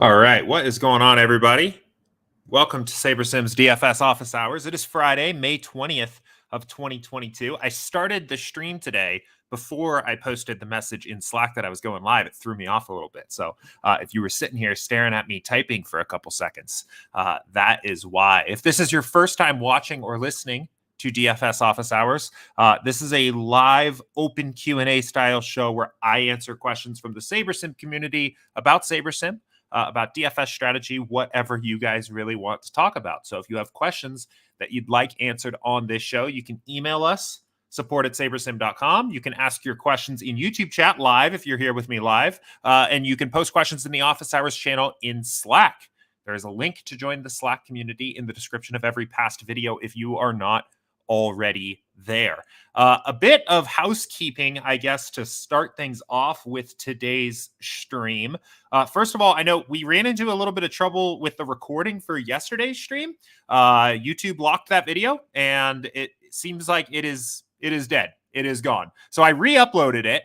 All right, what is going on, everybody? Welcome to SaberSim's DFS Office Hours. It is Friday, May 20th of 2022. I started the stream today before I posted the message in Slack that I was going live. It threw me off a little bit. So if you were sitting here staring at me typing for a couple seconds, that is why. If this is your first time watching or listening to DFS Office Hours, this is a live open Q&A style show where I answer questions from the SaberSim community about SaberSim. About DFS strategy, whatever you guys really want to talk about. So if you have questions that you'd like answered on this show, you can email us, support@sabersim.com. You can ask your questions in YouTube chat live if you're here with me live. And you can post questions in the Office Hours channel in Slack. There is a link to join the Slack community in the description of every past video if you are not already there. A bit of housekeeping, I guess, to start things off with today's stream. First of all, I know we ran into a little bit of trouble with the recording for yesterday's stream. YouTube locked that video, and it seems like it is dead. It is gone. So I re-uploaded it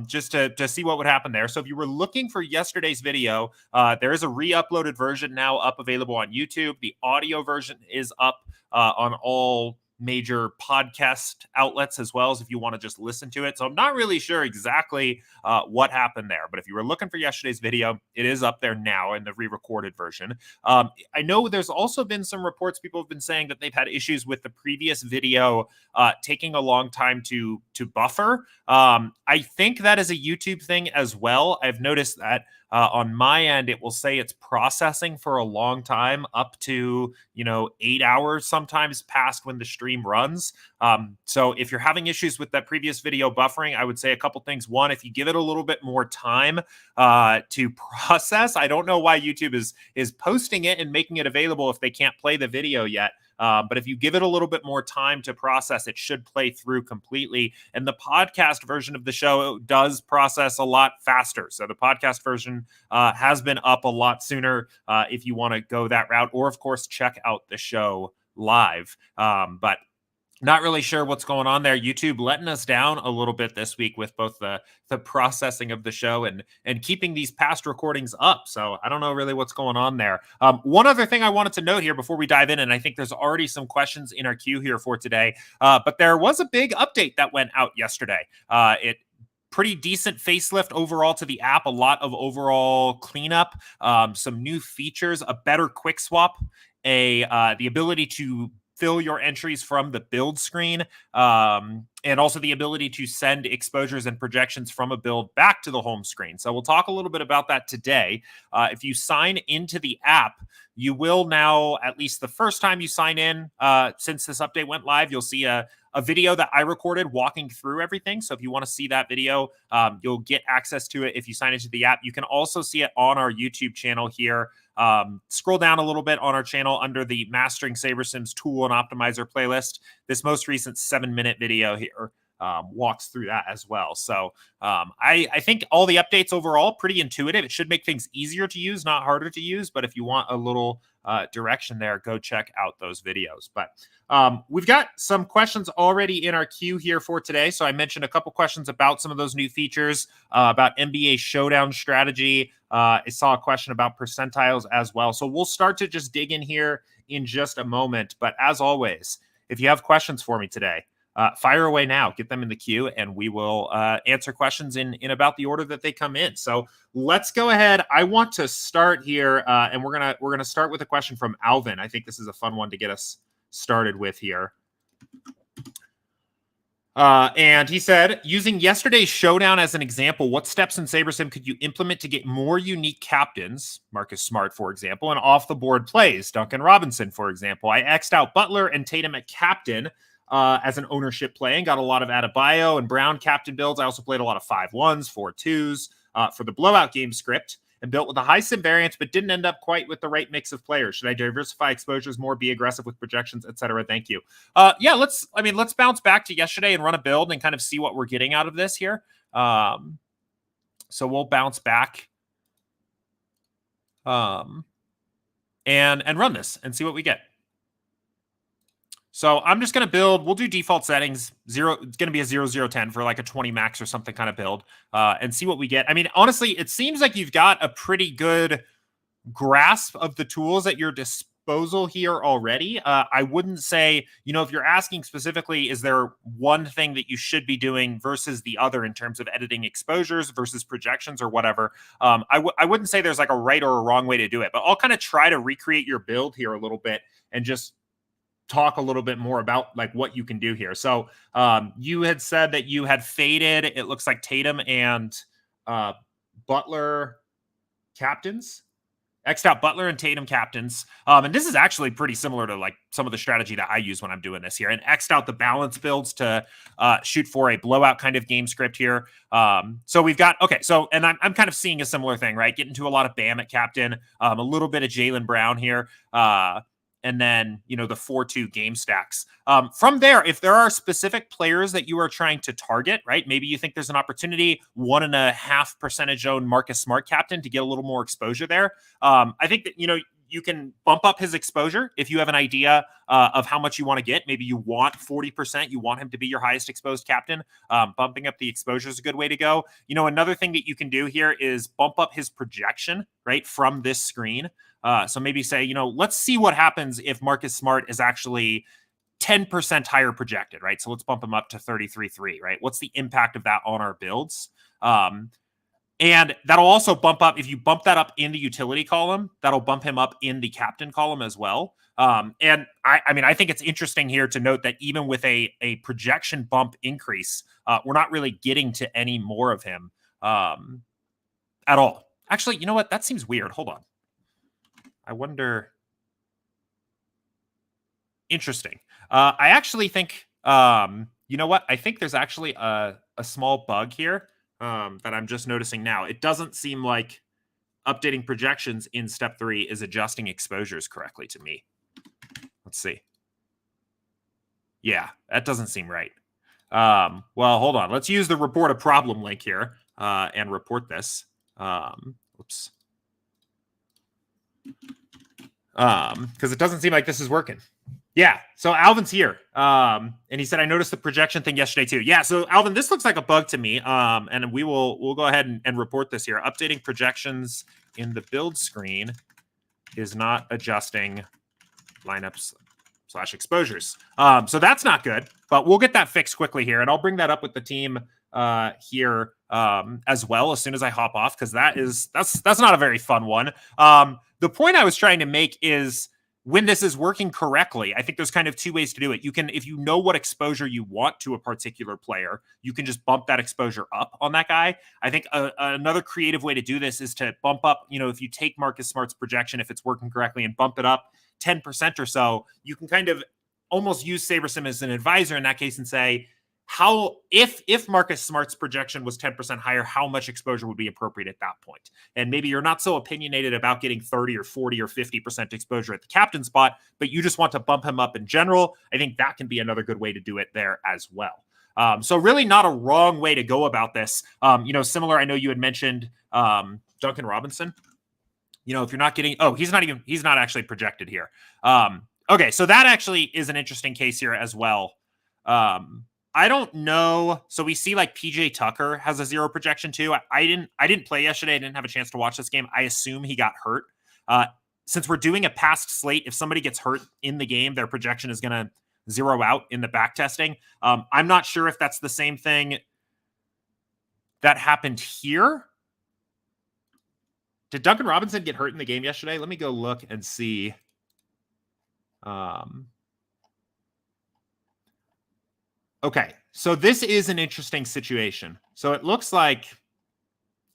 just to see what would happen there. So if you were looking for yesterday's video, there is a re-uploaded version now up available on YouTube. The audio version is up on all major podcast outlets as well as if you want to just listen to it. So I'm not really sure exactly what happened there, but if you were looking for yesterday's video, it is up there now in the re-recorded version. I know there's also been some reports, people have been saying that they've had issues with the previous video taking a long time to buffer. I think that is a YouTube thing as well. I've noticed that on my end, it will say it's processing for a long time, up to 8 hours sometimes past when the stream runs. So if you're having issues with that previous video buffering, I would say a couple things. One, if you give it a little bit more time to process, I don't know why YouTube is posting it and making it available if they can't play the video yet. But if you give it a little bit more time to process, it should play through completely. And the podcast version of the show does process a lot faster. So the podcast version has been up a lot sooner if you want to go that route, or of course, check out the show live. But not really sure what's going on there. YouTube letting us down a little bit this week with both the processing of the show and keeping these past recordings up. So I don't know really what's going on there. One other thing I wanted to note here before we dive in, and I think there's already some questions in our queue here for today, but there was a big update that went out yesterday. Pretty decent facelift overall to the app, a lot of overall cleanup, some new features, a better quick swap, the ability to fill your entries from the build screen, and also the ability to send exposures and projections from a build back to the home screen. So we'll talk a little bit about that today. If you sign into the app, you will now, at least the first time you sign in, since this update went live, you'll see a video that I recorded walking through everything. So if you want to see that video, you'll get access to it if you sign into the app. You can also see it on our YouTube channel here. Scroll down a little bit on our channel under the Mastering SaberSim's Tool and Optimizer playlist. This most recent 7-minute video here walks through that as well. So I think all the updates overall pretty intuitive. It should make things easier to use, not harder to use. But if you want a little direction there, go check out those videos. But we've got some questions already in our queue here for today. So I mentioned a couple questions about some of those new features, about NBA Showdown strategy. I saw a question about percentiles as well. So we'll start to just dig in here in just a moment. But as always, if you have questions for me today, fire away now. Get them in the queue, and we will answer questions in about the order that they come in. So let's go ahead. I want to start here, and we're gonna start with a question from Alvin. I think this is a fun one to get us started with here. And he said, using yesterday's showdown as an example, what steps in SaberSim could you implement to get more unique captains, Marcus Smart, for example, and off-the-board plays, Duncan Robinson, for example? I X'd out Butler and Tatum at captain as an ownership play and got a lot of Adebayo and Brown captain builds. I also played a lot of 5-1s, 4-2s for the blowout game script, and built with a high sim variance, but didn't end up quite with the right mix of players. Should I diversify exposures more, be aggressive with projections, etc.? Thank you. Yeah, let's bounce back to yesterday and run a build and kind of see what we're getting out of this here. So we'll bounce back and run this and see what we get. So I'm just going to build. We'll do default settings. It's going to be a 0-0-10 for like a 20 max or something kind of build and see what we get. I mean, honestly, it seems like you've got a pretty good grasp of the tools at your disposal here already. I wouldn't say, if you're asking specifically, is there one thing that you should be doing versus the other in terms of editing exposures versus projections or whatever, I wouldn't say there's like a right or a wrong way to do it, but I'll kind of try to recreate your build here a little bit and just talk a little bit more about like what you can do here. So you had said that you had faded, it looks like Tatum and Butler captains. X'd out Butler and Tatum captains. And this is actually pretty similar to like some of the strategy that I use when I'm doing this here. And X'd out the balance builds to shoot for a blowout kind of game script here. So we've got, okay, so, and I'm kind of seeing a similar thing, right? Getting to a lot of Bam at captain, a little bit of Jaylen Brown here. And then, the 4-2 game stacks. From there, if there are specific players that you are trying to target, right? Maybe you think there's an opportunity, 1.5 percentage owned Marcus Smart captain to get a little more exposure there. I think that, you can bump up his exposure if you have an idea of how much you want to get. Maybe you want 40%. You want him to be your highest exposed captain. Bumping up the exposure is a good way to go. Another thing that you can do here is bump up his projection, right, from this screen. So maybe say, let's see what happens if Marcus Smart is actually 10% higher projected, right? So let's bump him up to 33.3, right? What's the impact of that on our builds? And that'll also bump up, if you bump that up in the utility column, that'll bump him up in the captain column as well. And I think it's interesting here to note that even with a projection bump increase, we're not really getting to any more of him at all. Actually, you know what? That seems weird. Hold on. I wonder. Interesting. I actually think, you know what? I think there's actually a small bug here that I'm just noticing now. It doesn't seem like updating projections in step 3 is adjusting exposures correctly to me. Let's see. Yeah, that doesn't seem right. Well, hold on. Let's use the report a problem link here and report this. Oops. Because it doesn't seem like this is working. Yeah, so Alvin's here. And he said, I noticed the projection thing yesterday too. Yeah, so Alvin, this looks like a bug to me. And we'll go ahead and report this here. Updating projections in the build screen is not adjusting lineups / exposures. So that's not good, but we'll get that fixed quickly here. And I'll bring that up with the team here as well as soon as I hop off, because that's not a very fun one. The point I was trying to make is, when this is working correctly, I think there's kind of 2 ways to do it. You can, if you know what exposure you want to a particular player, you can just bump that exposure up on that guy. I think another creative way to do this is to bump up, if you take Marcus Smart's projection, if it's working correctly, and bump it up 10% or so, you can kind of almost use SaberSim as an advisor in that case and say, if Marcus Smart's projection was 10% higher, how much exposure would be appropriate at that point? And maybe you're not so opinionated about getting 30 or 40 or 50% exposure at the captain spot, but you just want to bump him up in general. I think that can be another good way to do it there as well. So really not a wrong way to go about this. Similar, I know you had mentioned Duncan Robinson. If you're not getting, he's not actually projected here. Okay, so that actually is an interesting case here as well. I don't know. So we see like PJ Tucker has a 0 projection too. I didn't play yesterday. I didn't have a chance to watch this game. I assume he got hurt. Since we're doing a past slate, if somebody gets hurt in the game, their projection is going to 0 out in the back testing. I'm not sure if that's the same thing that happened here. Did Duncan Robinson get hurt in the game yesterday? Let me go look and see. Okay, so this is an interesting situation. So it looks like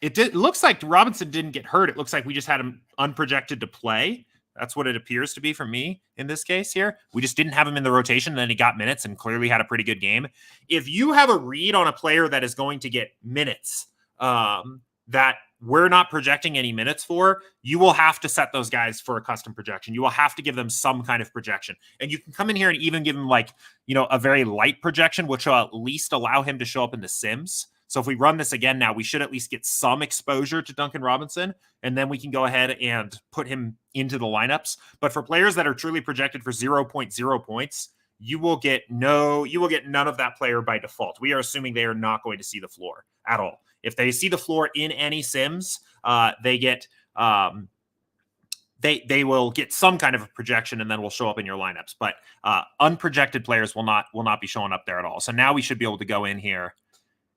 Robinson didn't get hurt. It looks like we just had him unprojected to play. That's what it appears to be for me in this case here. We just didn't have him in the rotation, and then he got minutes and clearly had a pretty good game. If you have a read on a player that is going to get minutes that we're not projecting any minutes for, you will have to set those guys for a custom projection. You will have to give them some kind of projection. And you can come in here and even give him a very light projection, which will at least allow him to show up in the sims. So if we run this again now, we should at least get some exposure to Duncan Robinson, and then we can go ahead and put him into the lineups. But for players that are truly projected for 0.0 points, you will get none of that player by default. We are assuming they are not going to see the floor at all. If they see the floor in any sims, they get they will get some kind of a projection and then will show up in your lineups. But unprojected players will not be showing up there at all. So now we should be able to go in here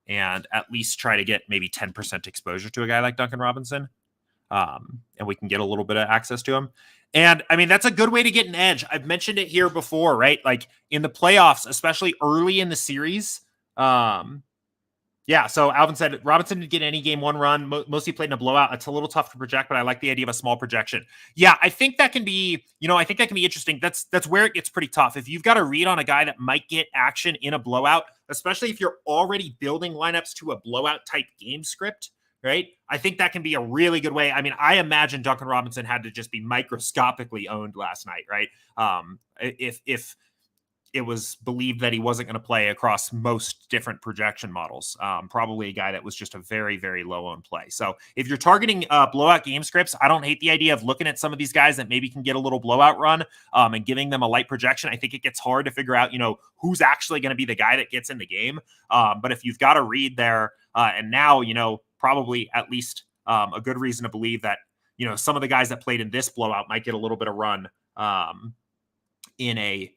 and at least try to get maybe 10% exposure to a guy like Duncan Robinson. And we can get a little bit of access to him. And I mean, that's a good way to get an edge. I've mentioned it here before, right? Like in the playoffs, especially early in the series. Yeah, so Alvin said Robinson didn't get any game one run. Mostly played in a blowout. It's a little tough to project, but I like the idea of a small projection. Yeah, I think that can be, I think that can be interesting. That's where it gets pretty tough. If you've got a read on a guy that might get action in a blowout, especially if you're already building lineups to a blowout type game script, right? I think that can be a really good way. I mean, I imagine Duncan Robinson had to just be microscopically owned last night, right? If it was believed that he wasn't going to play across most different projection models. Probably a guy that was just a very, very low owned play. So if you're targeting blowout game scripts, I don't hate the idea of looking at some of these guys that maybe can get a little blowout run and giving them a light projection. I think it gets hard to figure out, who's actually going to be the guy that gets in the game. But if you've got a read there and now, probably at least a good reason to believe that, some of the guys that played in this blowout might get a little bit of run in a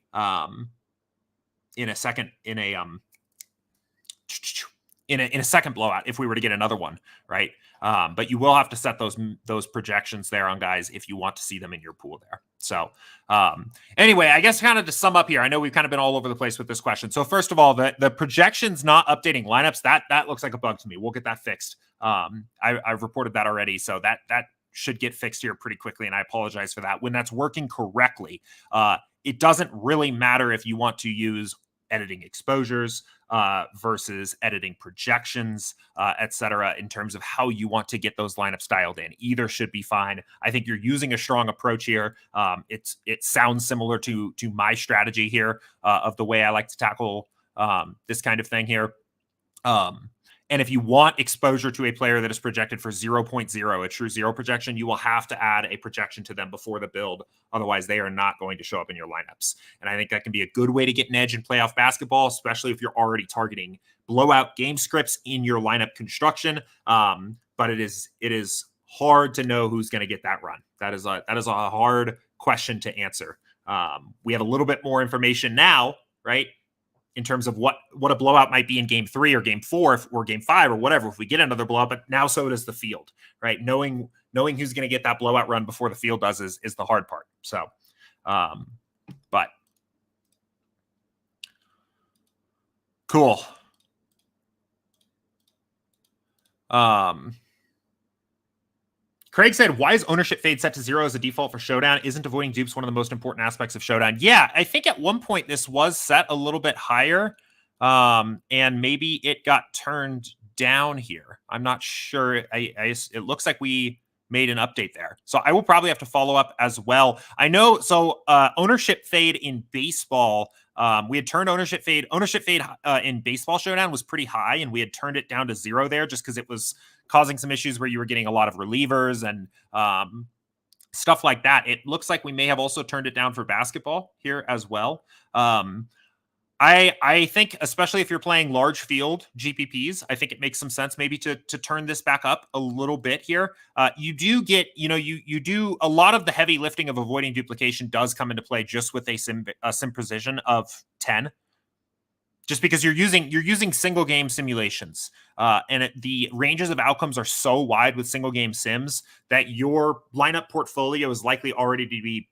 second blowout if we were to get another one, right? But you will have to set those projections there on guys if you want to see them in your pool there. So anyway, I guess kind of to sum up here, I know we've kind of been all over the place with this question. So first of all, the projections not updating lineups, that looks like a bug to me. We'll get that fixed. I've reported that already, so that should get fixed here pretty quickly, and I apologize for that. When that's working correctly, it doesn't really matter if you want to use editing exposures versus editing projections, et cetera, in terms of how you want to get those lineups dialed in. Either should be fine. I think you're using a strong approach here. It sounds similar to my strategy here of the way I like to tackle this kind of thing here. And if you want exposure to a player that is projected for 0.0, a true zero projection, you will have to add a projection to them before the build. Otherwise, they are not going to show up in your lineups. And I think that can be a good way to get an edge in playoff basketball, especially if you're already targeting blowout game scripts in your lineup construction. But it is hard to know who's going to get that run. That is a hard question to answer. We have a little bit more information now, right? In terms of what a blowout might be in game 3 or game 4 or game 5 or whatever, if we get another blowout, but now so does the field, right? Knowing who's going to get that blowout run before the field does is the hard part. So, but cool. Craig said, why is ownership fade set to 0 as a default for Showdown? Isn't avoiding dupes one of the most important aspects of Showdown? Yeah, I think at one point this was set a little bit higher, and maybe it got turned down here. I'm not sure. It looks like we made an update there. So I will probably have to follow up as well. I know, so ownership fade in baseball, we had turned ownership fade in baseball Showdown was pretty high, and we had turned it down to 0 there just because it was causing some issues where you were getting a lot of relievers and stuff like that. It looks like we may have also turned it down for basketball here as well. I think, especially if you're playing large field GPPs, I think it makes some sense maybe to turn this back up a little bit here. You do get, you do a lot of the heavy lifting of avoiding duplication does come into play just with a sim precision of 10. Just because you're using single game simulations, and the ranges of outcomes are so wide with single game sims that your lineup portfolio is likely already to be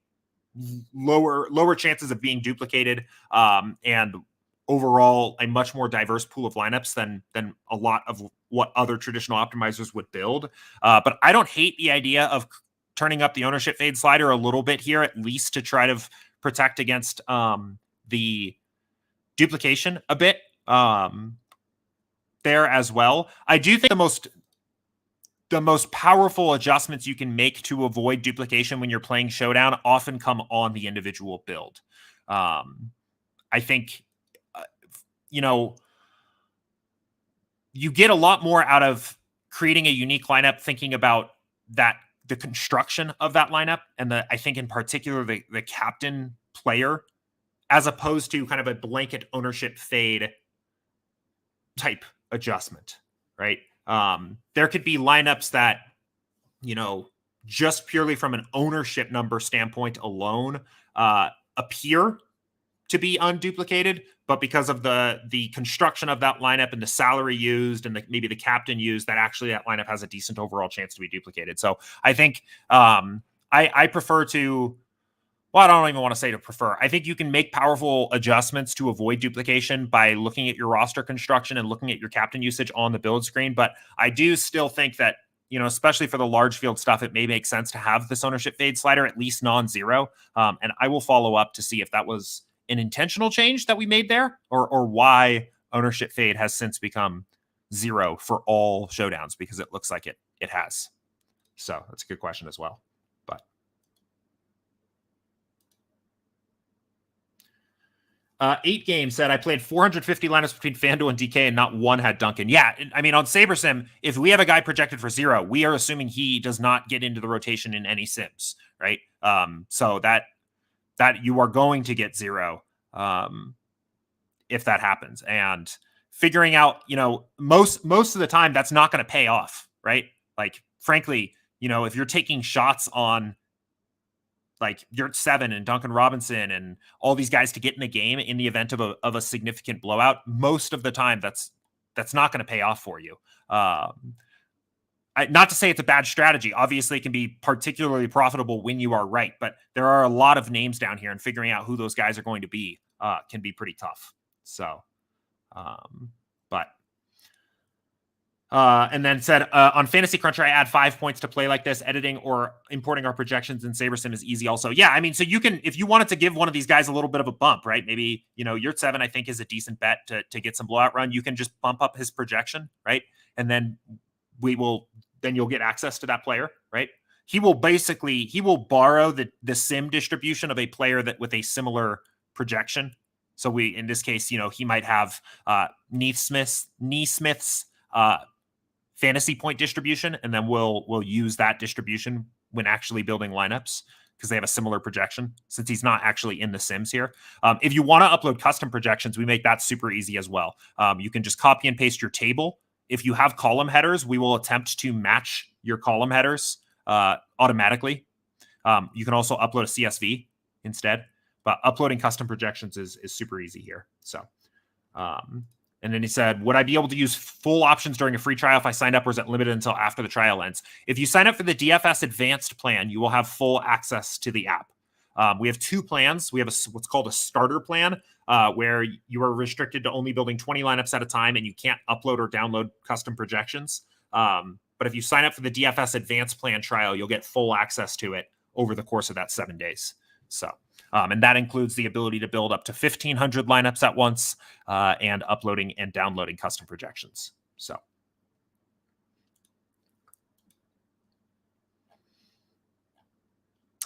lower chances of being duplicated, and overall a much more diverse pool of lineups than a lot of what other traditional optimizers would build. But I don't hate the idea of turning up the ownership fade slider a little bit here, at least to try to protect against the duplication a bit there as well. I do think the most powerful adjustments you can make to avoid duplication when you're playing Showdown often come on the individual build. I think, you get a lot more out of creating a unique lineup, thinking about the construction of that lineup, and I think in particular the captain player, as opposed to kind of a blanket ownership fade type adjustment, right? There could be lineups that, just purely from an ownership number standpoint alone, appear to be unduplicated, but because of the construction of that lineup and the salary used and maybe the captain used, that actually that lineup has a decent overall chance to be duplicated. So I think I prefer to, well, I don't even want to say to prefer. I think you can make powerful adjustments to avoid duplication by looking at your roster construction and looking at your captain usage on the build screen. But I do still think that, especially for the large field stuff, it may make sense to have this ownership fade slider at least non-zero. And I will follow up to see if that was an intentional change that we made there, or why ownership fade has since become zero for all showdowns, because it looks like it has. So that's a good question as well. But 8 Games said, I played 450 lineups between FanDuel and DK and not one had Duncan. Yeah, I mean, on SaberSim, if we have a guy projected for 0, we are assuming he does not get into the rotation in any sims, right? So that you are going to get 0 if that happens. And figuring out, most of the time that's not going to pay off, right? Like, frankly, if you're taking shots on like Yurt 7 and Duncan Robinson and all these guys to get in the game in the event of a significant blowout, most of the time that's not going to pay off for you. Not to say it's a bad strategy. Obviously, it can be particularly profitable when you are right, but there are a lot of names down here, and figuring out who those guys are going to be can be pretty tough. So, and then said, on FantasyCruncher, I add 5 points to play like this. Editing or importing our projections in SaberSim is easy also. Yeah, I mean, so you can, if you wanted to give one of these guys a little bit of a bump, right? Maybe, Yurt 7, I think, is a decent bet to get some blowout run. You can just bump up his projection, right? And then then you'll get access to that player, right? He will borrow the sim distribution of a player that with a similar projection. So in this case, he might have Neesmith's fantasy point distribution, and then we'll use that distribution when actually building lineups, because they have a similar projection, since he's not actually in the sims here. If you want to upload custom projections, we make that super easy as well. You can just copy and paste your table. If you have column headers, we will attempt to match your column headers automatically. You can also upload a CSV instead, but uploading custom projections is super easy here. So, and then he said, would I be able to use full options during a free trial if I signed up, or is it limited until after the trial ends? If you sign up for the DFS Advanced plan, you will have full access to the app. We have 2 plans. We have what's called a starter plan, where you are restricted to only building 20 lineups at a time, and you can't upload or download custom projections. But if you sign up for the DFS Advanced plan trial, you'll get full access to it over the course of that 7 days. So, and that includes the ability to build up to 1,500 lineups at once, and uploading and downloading custom projections. So,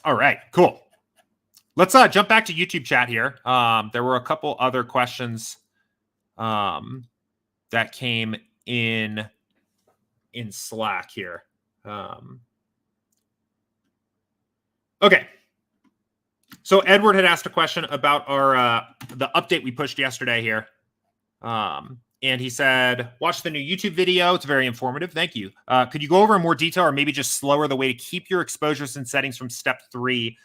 all right, cool. Let's jump back to YouTube chat here. There were a couple other questions that came in Slack here. Okay. So Edward had asked a question about our the update we pushed yesterday here. And he said, watch the new YouTube video. It's very informative. Thank you. Could you go over in more detail, or maybe just slower, the way to keep your exposures and settings from step 3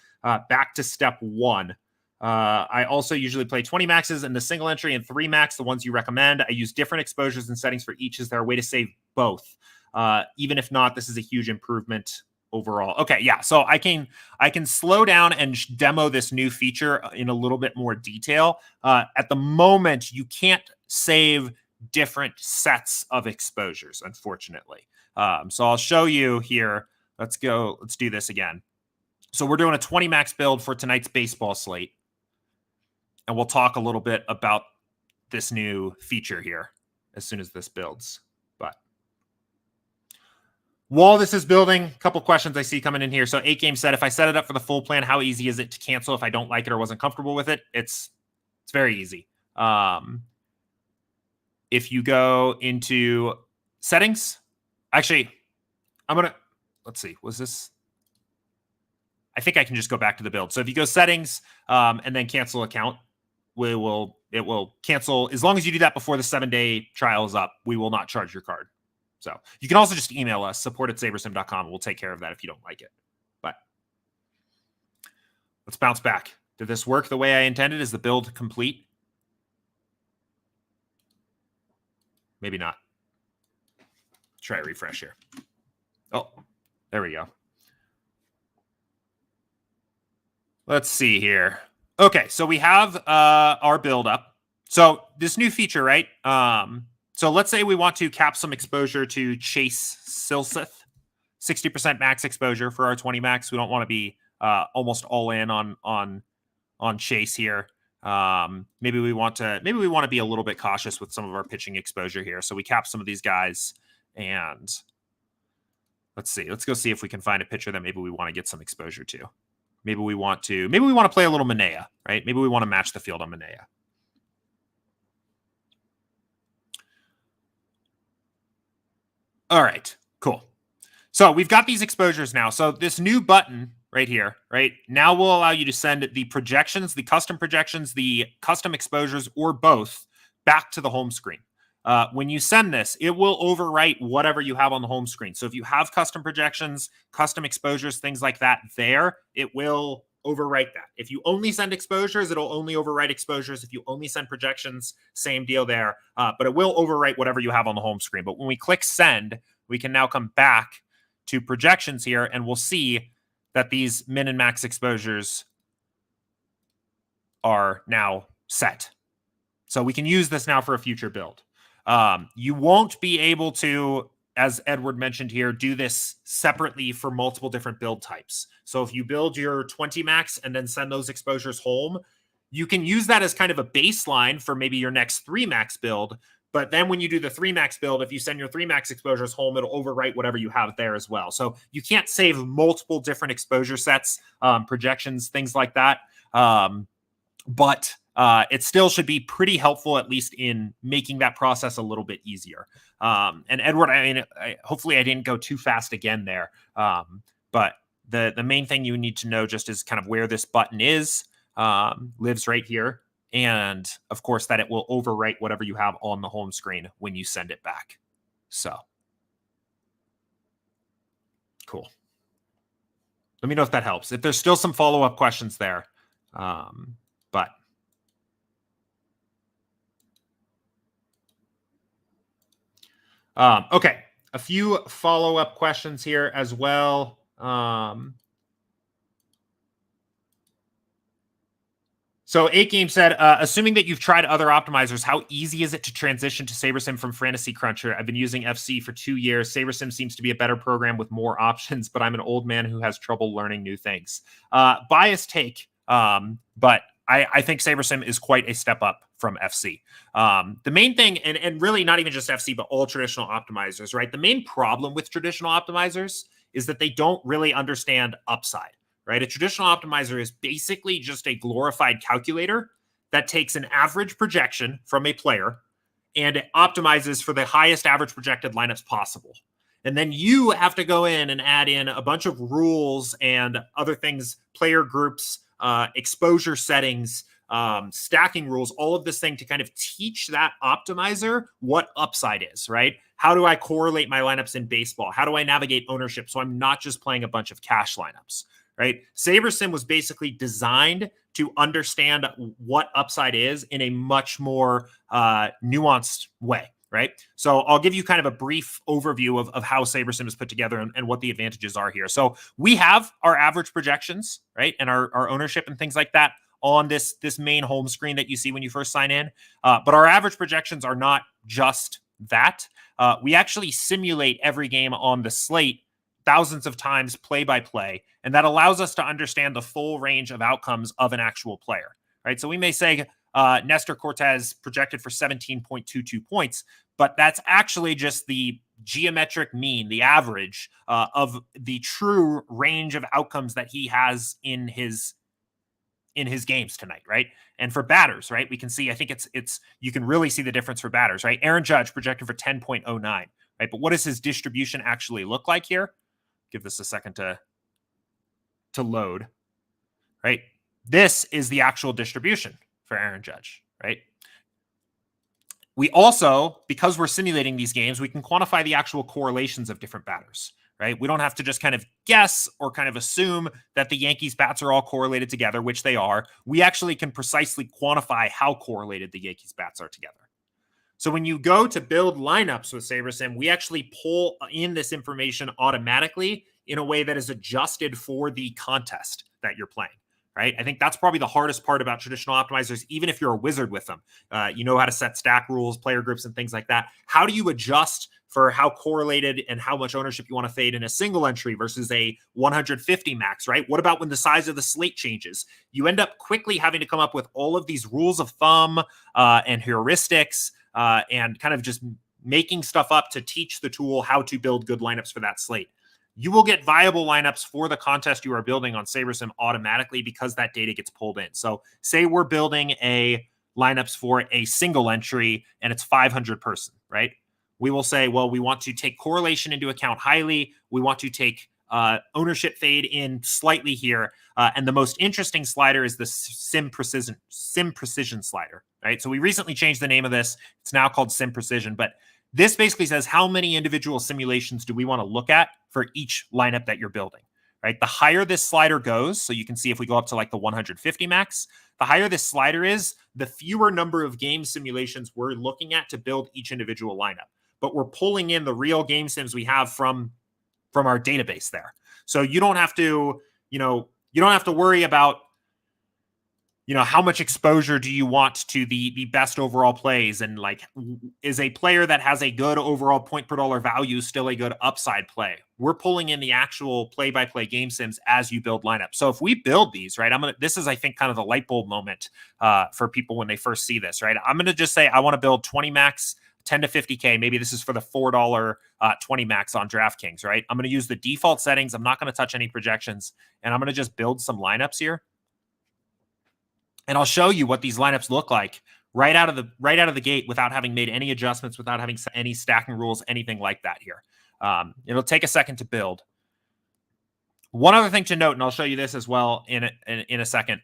back to step 1? I also usually play 20 maxes in the single entry and 3 max, the ones you recommend. I use different exposures and settings for each. Is there a way to save both? Even if not, this is a huge improvement overall. Okay, yeah. So I can slow down and demo this new feature in a little bit more detail. At the moment, you can't save different sets of exposures, unfortunately. So I'll show you here. Let's do this again. So we're doing a 20 max build for tonight's baseball slate. And we'll talk a little bit about this new feature here as soon as this builds. But while this is building, a couple questions I see coming in here. So 8 Games said, if I set it up for the full plan, how easy is it to cancel if I don't like it or wasn't comfortable with it? It's very easy. If you go into settings, actually, let's see, was this? I think I can just go back to the build. So if you go settings and then cancel account, it will cancel. As long as you do that before the 7-day trial is up, we will not charge your card. So you can also just email us, support@sabersim.com. We'll take care of that if you don't like it. But let's bounce back. Did this work the way I intended? Is the build complete? Maybe not. Try a refresh here. Oh, there we go. Let's see here. Okay, so we have our build up. So this new feature, right? So let's say we want to cap some exposure to Chase Silseth, 60% max exposure for our 20 max. We don't want to be almost all in on Chase here. Maybe we want to be a little bit cautious with some of our pitching exposure here. So we cap some of these guys, and let's see. Let's go see if we can find a pitcher that maybe we want to get some exposure to. Maybe we want to play a little Manea, right? Maybe we want to match the field on Manea. All right, cool. So we've got these exposures now. So this new button right here, right, now will allow you to send the projections, the custom exposures, or both back to the home screen. When you send this, it will overwrite whatever you have on the home screen. So if you have custom projections, custom exposures, things like that there, it will overwrite that. If you only send exposures, it'll only overwrite exposures. If you only send projections, same deal there. But it will overwrite whatever you have on the home screen. But when we click send, we can now come back to projections here, and we'll see that these min and max exposures are now set. So we can use this now for a future build. You won't be able to, as Edward mentioned here, do this separately for multiple different build types. So if you build your 20 max and then send those exposures home, you can use that as kind of a baseline for maybe your next 3 max build. But then when you do the 3 max build, if you send your 3 max exposures home, it'll overwrite whatever you have there as well. So you can't save multiple different exposure sets, projections, things like that. But it still should be pretty helpful, at least in making that process a little bit easier. And Edward, I mean, hopefully I didn't go too fast again there. But the main thing you need to know just is kind of where this button is, lives right here. And of course that it will overwrite whatever you have on the home screen when you send it back. So cool. Let me know if that helps. If there's still some follow-up questions there. But okay, a few follow-up questions here as well. So 8Game said, assuming that you've tried other optimizers, how easy is it to transition to SaberSim from FantasyCruncher? I've been using FC for 2 years. SaberSim seems to be a better program with more options, but I'm an old man who has trouble learning new things. Biased take, but I think SaberSim is quite a step up from FC. The main thing, and really not even just FC, but all traditional optimizers, right? The main problem with traditional optimizers is that they don't really understand upside. Right? A traditional optimizer is basically just a glorified calculator that takes an average projection from a player and it optimizes for the highest average projected lineups possible. And then you have to go in and add in a bunch of rules and other things, player groups, exposure settings, stacking rules, all of this thing to kind of teach that optimizer what upside is, right? How do I correlate my lineups in baseball? How do I navigate ownership so I'm not just playing a bunch of cash lineups? Right? SaberSim was basically designed to understand what upside is in a much more nuanced way, right? So I'll give you kind of a brief overview of how SaberSim is put together and what the advantages are here. So we have our average projections, right? And our ownership and things like that on this main home screen that you see when you first sign in. But our average projections are not just that. We actually simulate every game on the slate thousands of times play by play, and that allows us to understand the full range of outcomes of an actual player, right? So we may say Nestor Cortez projected for 17.22 points, but that's actually just the geometric mean, the average of the true range of outcomes that he has in his games tonight, right? And for batters, right, we can see, I think it's you can really see the difference for batters, right? Aaron Judge projected for 10.09, right? But what does his distribution actually look like here? Give this a second to load, right? This is the actual distribution for Aaron Judge, right? We also, because we're simulating these games, we can quantify the actual correlations of different batters, right? We don't have to just kind of guess or kind of assume that the Yankees bats are all correlated together, which they are. We actually can precisely quantify how correlated the Yankees bats are together. So when you go to build lineups with SaberSim, we actually pull in this information automatically in a way that is adjusted for the contest that you're playing, right? I think that's probably the hardest part about traditional optimizers, even if you're a wizard with them. You know how to set stack rules, player groups, and things like that. How do you adjust for how correlated and how much ownership you want to fade in a single entry versus a 150 max, right? What about when the size of the slate changes? You end up quickly having to come up with all of these rules of thumb and heuristics and kind of just making stuff up to teach the tool how to build good lineups for that slate. You will get viable lineups for the contest you are building on SaberSim automatically because that data gets pulled in. So say we're building a lineups for a single entry and it's 500 person, right? We will say, well, we want to take correlation into account highly. We want to take ownership fade in slightly here. And the most interesting slider is the Sim Precision slider, right? So we recently changed the name of this. It's now called Sim Precision, but this basically says how many individual simulations do we want to look at for each lineup that you're building, right? The higher this slider goes, so you can see if we go up to like the 150 max, the higher this slider is, the fewer number of game simulations we're looking at to build each individual lineup. But we're pulling in the real game sims we have from our database there. So you don't have to, you don't have to worry about, how much exposure do you want to the best overall plays? And like, is a player that has a good overall point per dollar value still a good upside play? We're pulling in the actual play-by-play game sims as you build lineups. So if we build these, right, this is, I think, kind of the light bulb moment for people when they first see this, right? I'm going to just say, I want to build 20 max, 10 to 50K. Maybe this is for the $4 20 max on DraftKings, right? I'm going to use the default settings. I'm not going to touch any projections, and I'm going to just build some lineups here. And I'll show you what these lineups look like right out of the gate without having made any adjustments, without having any stacking rules, anything like that here. It'll take a second to build. One other thing to note, and I'll show you this as well in a second.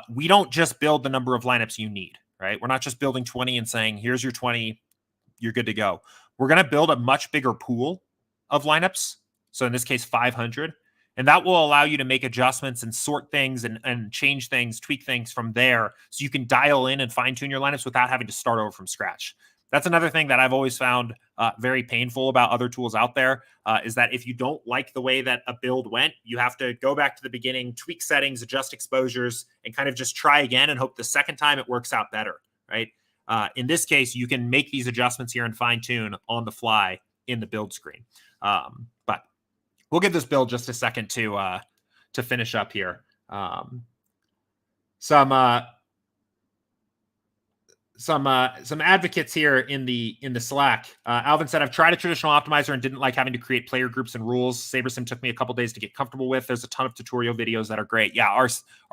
We don't just build the number of lineups you need, right? We're not just building 20 and saying, here's your 20, you're good to go. We're going to build a much bigger pool of lineups. So in this case, 500. And that will allow you to make adjustments and sort things and change things, tweak things from there. So you can dial in and fine tune your lineups without having to start over from scratch. That's another thing that I've always found very painful about other tools out there is that if you don't like the way that a build went, you have to go back to the beginning, tweak settings, adjust exposures, and kind of just try again and hope the second time it works out better, right? In this case, you can make these adjustments here and fine tune on the fly in the build screen. But we'll give this build just a second to finish up here. Some advocates here in the Slack. Alvin said, I've tried a traditional optimizer and didn't like having to create player groups and rules. SaberSim took me a couple days to get comfortable with. There's a ton of tutorial videos that are great. Yeah, our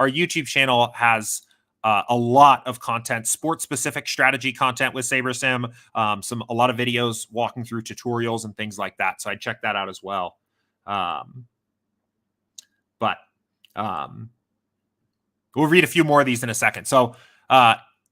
YouTube channel has a lot of content, sport-specific strategy content with SaberSim, a lot of videos walking through tutorials and things like that. So I'd check that out as well. We'll read a few more of these in a second. So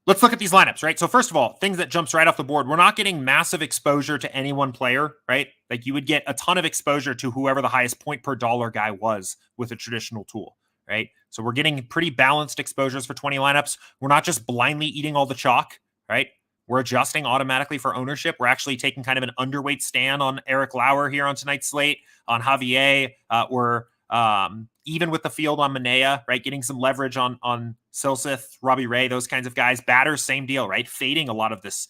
let's look at these lineups, right? So first of all, things that jumps right off the board. We're not getting massive exposure to any one player, right? Like you would get a ton of exposure to whoever the highest point per dollar guy was with a traditional tool, right? So we're getting pretty balanced exposures for 20 lineups. We're not just blindly eating all the chalk, right? We're adjusting automatically for ownership. We're actually taking kind of an underweight stand on Eric Lauer here on tonight's slate, on Javier. We're even with the field on Manea, right? Getting some leverage on Silseth, Robbie Ray, those kinds of guys. Batters, same deal, right? Fading a lot of this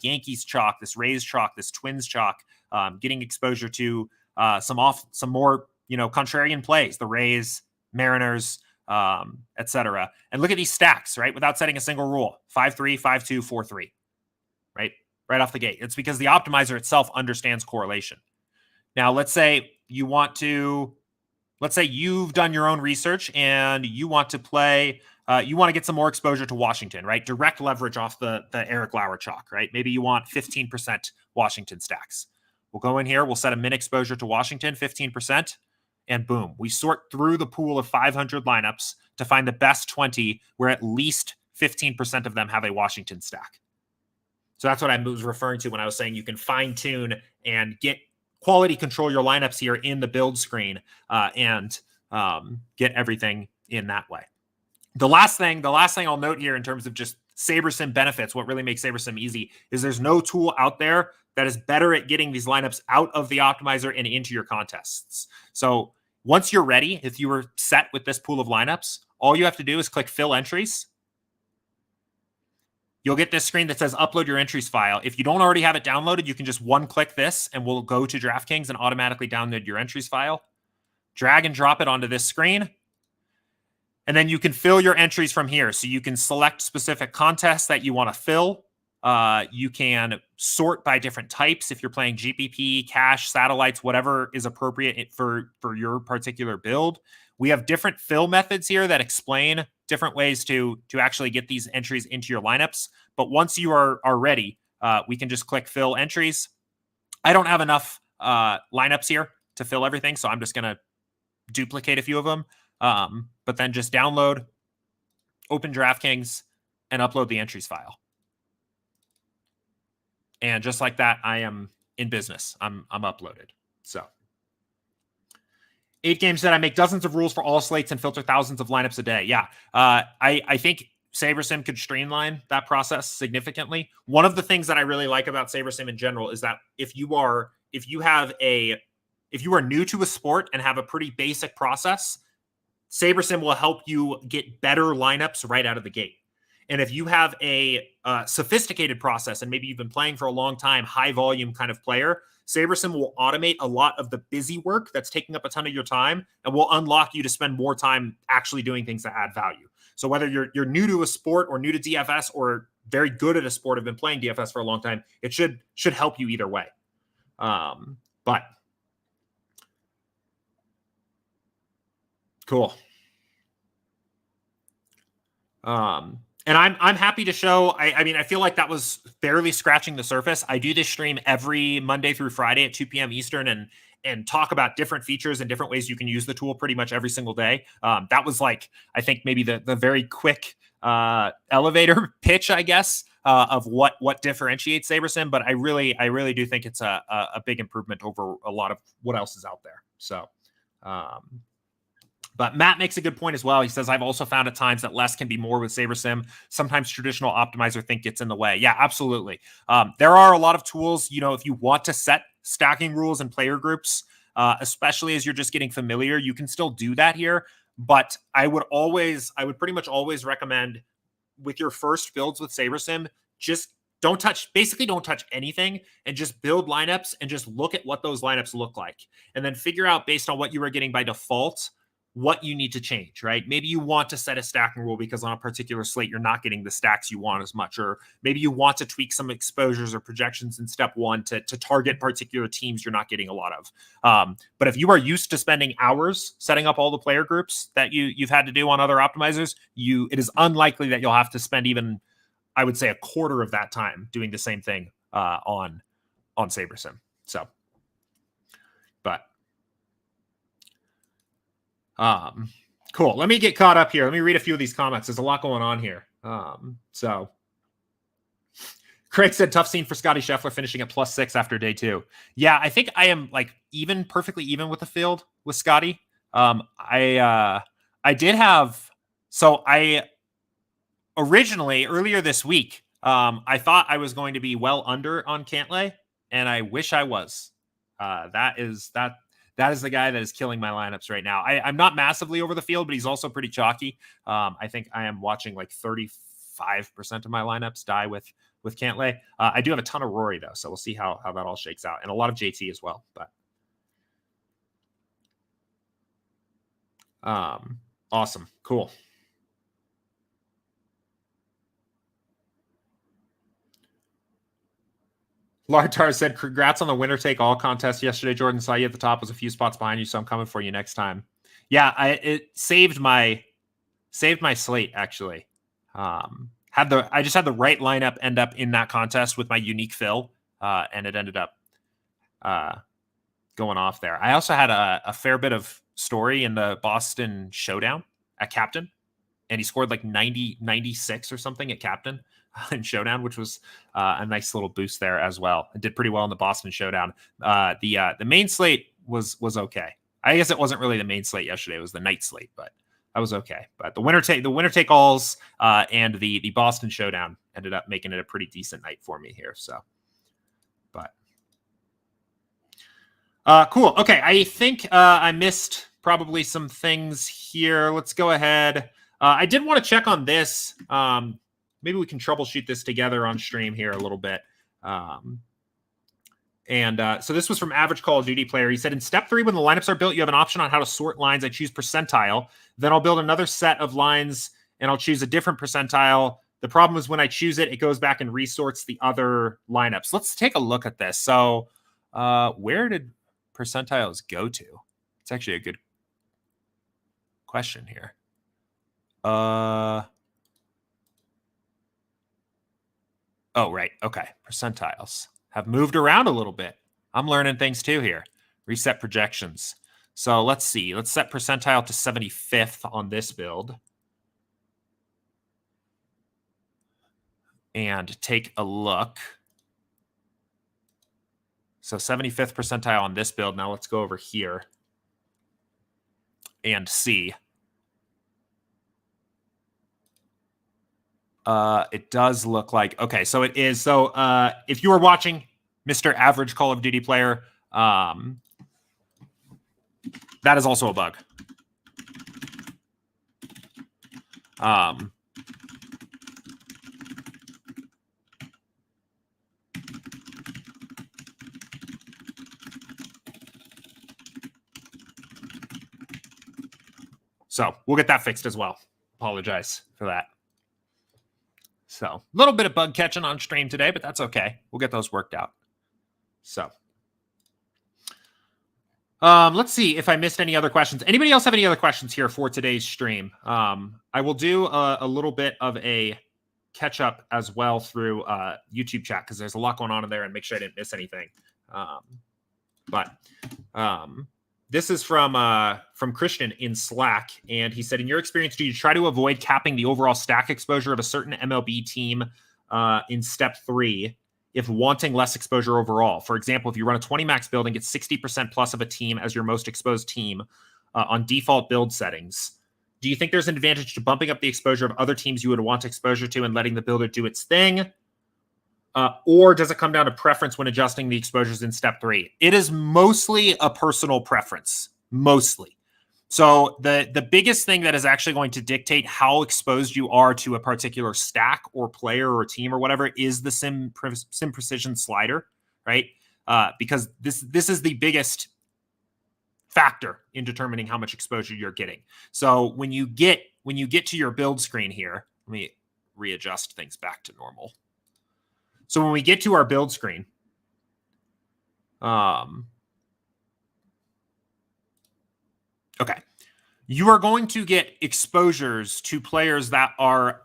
Yankees chalk, this Rays chalk, this Twins chalk, getting exposure to some more, contrarian plays, the Rays, Mariners, etc. And look at these stacks, right? Without setting a single rule, 5-3, 5-2, 4-3, right off the gate. It's because the optimizer itself understands correlation. Now, let's say you've done your own research and you want to play, you want to get some more exposure to Washington, right? Direct leverage off the Eric Lauer chalk, right? Maybe you want 15% Washington stacks. We'll go in here, we'll set a min exposure to Washington, 15%, and boom, we sort through the pool of 500 lineups to find the best 20 where at least 15% of them have a Washington stack. So that's what I was referring to when I was saying you can fine tune and get quality control your lineups here in the build screen and get everything in that way. The last thing I'll note here in terms of just SaberSim benefits, what really makes SaberSim easy is there's no tool out there that is better at getting these lineups out of the optimizer and into your contests. So once you're ready, if you were set with this pool of lineups, all you have to do is click fill entries. You'll get this screen that says upload your entries file. If you don't already have it downloaded, you can just one-click this and we'll go to DraftKings and automatically download your entries file. Drag and drop it onto this screen. And then you can fill your entries from here. So you can select specific contests that you want to fill. You can sort by different types if you're playing GPP, cash, satellites, whatever is appropriate for your particular build. We have different fill methods here that explain different ways to actually get these entries into your lineups. But once you are ready, we can just click fill entries. I don't have enough lineups here to fill everything, so I'm just going to duplicate a few of them. But then just download, open DraftKings, and upload the entries file. And just like that, I am in business. I'm uploaded. So 8 games that I make dozens of rules for all slates and filter thousands of lineups a day. Yeah, I think SaberSim could streamline that process significantly. One of the things that I really like about SaberSim in general is that if you are new to a sport and have a pretty basic process, SaberSim will help you get better lineups right out of the gate. And if you have a sophisticated process and maybe you've been playing for a long time, high volume kind of player, SaberSim will automate a lot of the busy work that's taking up a ton of your time and will unlock you to spend more time actually doing things that add value. So whether you're new to a sport or new to DFS or very good at a sport, have been playing DFS for a long time, it should help you either way. But cool. And I'm happy to show, I mean, I feel like that was barely scratching the surface. I do this stream every Monday through Friday at 2 p.m. Eastern and talk about different features and different ways you can use the tool pretty much every single day. That was like, I think maybe the very quick elevator pitch, I guess, of what differentiates SaberSim. But I really do think it's a big improvement over a lot of what else is out there. So, but Matt makes a good point as well. He says, I've also found at times that less can be more with SaberSim. Sometimes traditional optimizer think gets in the way. Yeah, absolutely. There are a lot of tools, if you want to set stacking rules and player groups, especially as you're just getting familiar, you can still do that here. But I would pretty much always recommend with your first builds with SaberSim, just don't touch anything and just build lineups and just look at what those lineups look like. And then figure out based on what you were getting by default, what you need to change, right? Maybe you want to set a stacking rule because on a particular slate, you're not getting the stacks you want as much, or maybe you want to tweak some exposures or projections in step one to target particular teams you're not getting a lot of. But if you are used to spending hours setting up all the player groups that you've had to do on other optimizers, it is unlikely that you'll have to spend even, I would say, a quarter of that time doing the same thing on SaberSim. So, but cool. Let me get caught up here. Let me read a few of these comments. There's a lot going on here. So Craig said tough scene for Scotty Scheffler finishing at +6 after day 2. Yeah, I think I am like perfectly even with the field with Scotty. I originally earlier this week, I thought I was going to be well under on Cantlay, and I wish I was. That is the guy that is killing my lineups right now. I'm not massively over the field, but he's also pretty chalky. I think I am watching like 35% of my lineups die with Cantlay. I do have a ton of Rory though, so we'll see how that all shakes out, and a lot of JT as well. But awesome, cool. Lartar said, congrats on the winner take all contest yesterday. Jordan, saw you at the top, was a few spots behind you, so I'm coming for you next time. Yeah, it saved my slate actually. I just had the right lineup end up in that contest with my unique fill, and it ended up going off there. I also had a fair bit of story in the Boston Showdown at captain, and he scored like 96 or something at captain. in Showdown, which was a nice little boost there as well. I did pretty well in the Boston Showdown. The main slate was okay. I guess it wasn't really the main slate yesterday; it was the night slate, but I was okay. But the winner take alls and the Boston Showdown ended up making it a pretty decent night for me here. So, but cool. Okay, I think I missed probably some things here. Let's go ahead. I did want to check on this. Maybe we can troubleshoot this together on stream here a little bit. So this was from Average Call of Duty Player. He said, in step 3, when the lineups are built, you have an option on how to sort lines. I choose percentile. Then I'll build another set of lines, and I'll choose a different percentile. The problem is when I choose it, it goes back and resorts the other lineups. Let's take a look at this. So where did percentiles go to? It's actually a good question here. Oh, right. Okay. Percentiles have moved around a little bit. I'm learning things too here. Reset projections. So let's see. Let's set percentile to 75th on this build. And take a look. So 75th percentile on this build. Now let's go over here and see. It does look like, okay, so it is. So if you are watching Mr. Average Call of Duty Player, that is also a bug. So we'll get that fixed as well. Apologize for that. So a little bit of bug catching on stream today, but that's okay. We'll get those worked out. So let's see if I missed any other questions. Anybody else have any other questions here for today's stream? I will do a little bit of a catch up as well through YouTube chat because there's a lot going on in there and make sure I didn't miss anything. This is from Christian in Slack, and he said, in your experience, do you try to avoid capping the overall stack exposure of a certain MLB team in step 3 if wanting less exposure overall? For example, if you run a 20 max build and get 60% plus of a team as your most exposed team on default build settings, do you think there's an advantage to bumping up the exposure of other teams you would want exposure to and letting the builder do its thing? Or does it come down to preference when adjusting the exposures in step 3? It is mostly a personal preference, mostly. So the biggest thing that is actually going to dictate how exposed you are to a particular stack or player or team or whatever is the sim precision slider, right? Because this is the biggest factor in determining how much exposure you're getting. So when you get to your build screen here, let me readjust things back to normal. So when we get to our build screen, okay, you are going to get exposures to players that are,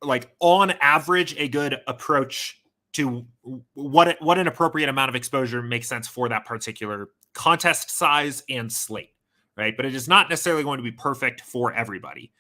like, on average, a good approach to what an appropriate amount of exposure makes sense for that particular contest size and slate, right? But it is not necessarily going to be perfect for everybody.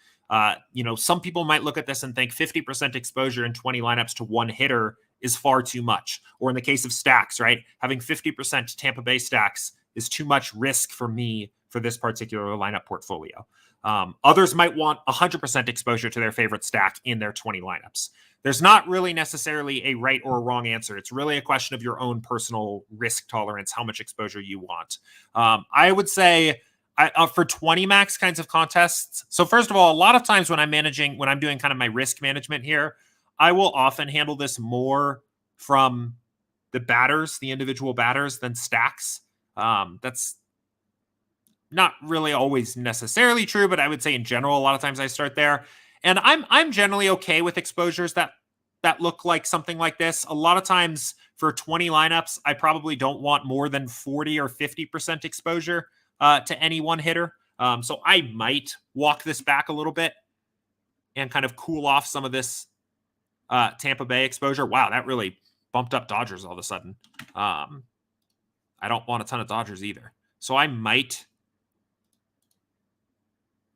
Some people might look at this and think 50% exposure in 20 lineups to one hitter is far too much. Or in the case of stacks, right? Having 50% Tampa Bay stacks is too much risk for me for this particular lineup portfolio. Others might want 100% exposure to their favorite stack in their 20 lineups. There's not really necessarily a right or a wrong answer. It's really a question of your own personal risk tolerance, how much exposure you want. I would say for 20 max kinds of contests. So first of all, a lot of times when I'm doing kind of my risk management here, I will often handle this more from the individual batters than stacks. That's not really always necessarily true, but I would say in general, a lot of times I start there. And I'm generally okay with exposures that look like something like this. A lot of times for 20 lineups, I probably don't want more than 40 or 50% exposure to any one hitter. So I might walk this back a little bit and kind of cool off some of this Tampa Bay exposure. Wow, that really bumped up Dodgers all of a sudden. I don't want a ton of Dodgers either. So I might